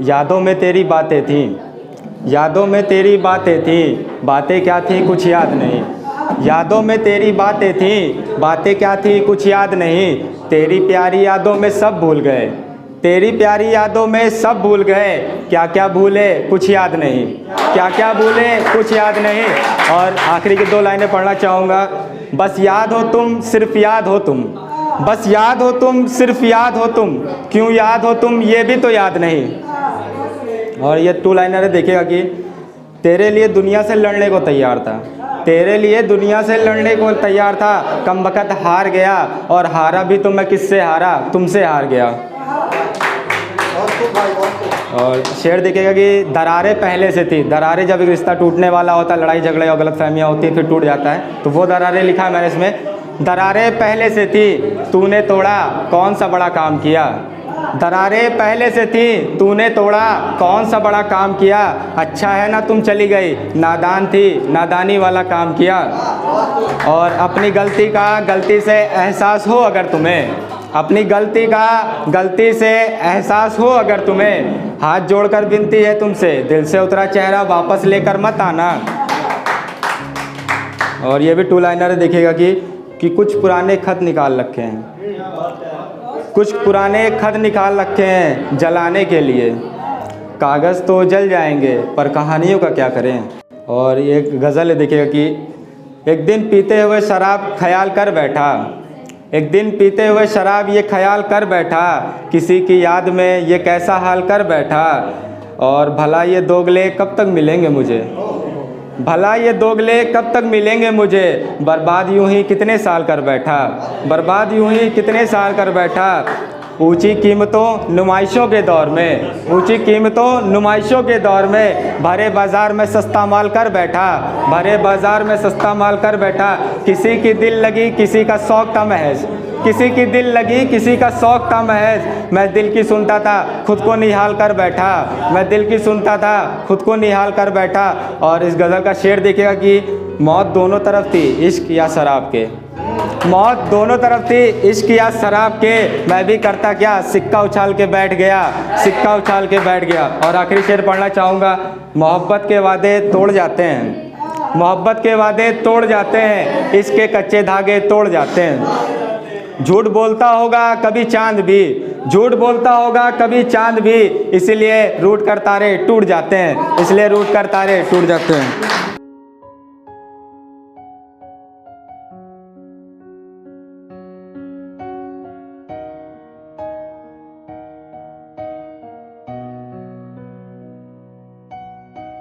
यादों में तेरी बातें थीं, यादों में तेरी बातें थीं, बातें क्या थी कुछ याद नहीं। यादों में तेरी बातें थीं, बातें क्या थी कुछ याद नहीं। तेरी प्यारी यादों में सब भूल गए, तेरी प्यारी यादों में सब भूल गए। क्या क्या भूले कुछ याद नहीं, क्या क्या भूले कुछ याद नहीं। और आखिरी की 2 लाइनें पढ़ना चाहूँगा। बस याद हो तुम, सिर्फ याद हो तुम, बस याद हो तुम, सिर्फ याद हो तुम, क्यों याद हो तुम ये भी तो याद नहीं। और ये 2 लाइनर है, देखिएगा कि तेरे लिए दुनिया से लड़ने को तैयार था, तेरे लिए दुनिया से लड़ने को तैयार था, कमबख्त हार गया, और हारा भी तो मैं किससे हारा, तुमसे हार गया। और शेर देखिएगा कि दरारें पहले से थी, दरारें जब एक रिश्ता टूटने वाला होता है, लड़ाई झगड़े और गलतफहमियाँ होती हैं, फिर टूट जाता है, तो वो दरारें लिखा है मैंने इसमें। दरारें पहले से थी, तूने तोड़ा, कौन सा बड़ा काम किया। दरारें पहले से थी, तूने तोड़ा, कौन सा बड़ा काम किया। अच्छा है ना तुम चली गई, नादान थी, नादानी वाला काम किया। और अपनी गलती का गलती से एहसास हो अगर तुम्हें, अपनी गलती का गलती से एहसास हो अगर तुम्हें, हाथ जोड़कर विनती है तुमसे, दिल से उतरा चेहरा वापस लेकर मत आना। और ये भी 2 लाइनर देखिएगा कि कुछ पुराने खत निकाल रखे हैं, कुछ पुराने खत निकाल रखे हैं जलाने के लिए। कागज़ तो जल जाएंगे पर कहानियों का क्या करें। और एक गज़ल है देखिएगा कि एक दिन पीते हुए शराब ख्याल कर बैठा, एक दिन पीते हुए शराब ये ख्याल कर बैठा, किसी की याद में ये कैसा हाल कर बैठा। और भला ये दोगले कब तक मिलेंगे मुझे, भला ये दोगले कब तक मिलेंगे मुझे, बर्बाद यूं ही कितने साल कर बैठा, बर्बाद यूं ही कितने साल कर बैठा। ऊंची कीमतों नुमाइशों के दौर में, ऊंची कीमतों नुमाइशों के दौर में, भरे बाज़ार में सस्ता माल कर बैठा, भरे बाज़ार में सस्ता माल कर बैठा। किसी की दिल लगी किसी का शौक़ था महज, किसी की दिल लगी किसी का शौक़ था महज। मैं दिल की सुनता था खुद को निहाल कर बैठा, मैं दिल की सुनता था खुद को निहाल कर बैठा। और इस गज़ल का शेर देखिएगा कि मौत दोनों तरफ थी इश्क या शराब के, मौत दोनों तरफ थी इश्क या शराब के, मैं भी करता क्या सिक्का उछाल के बैठ गया, सिक्का उछाल के बैठ गया। और आखिरी शेर पढ़ना चाहूँगा। मोहब्बत के वादे तोड़ जाते हैं, मोहब्बत के वादे तोड़ जाते हैं, इश्क के कच्चे धागे तोड़ जाते हैं। झूठ बोलता होगा कभी चांद भी, झूठ बोलता होगा कभी चांद भी, इसलिए रूठ कर तारे टूट जाते हैं, इसलिए रूठ कर तारे टूट जाते हैं।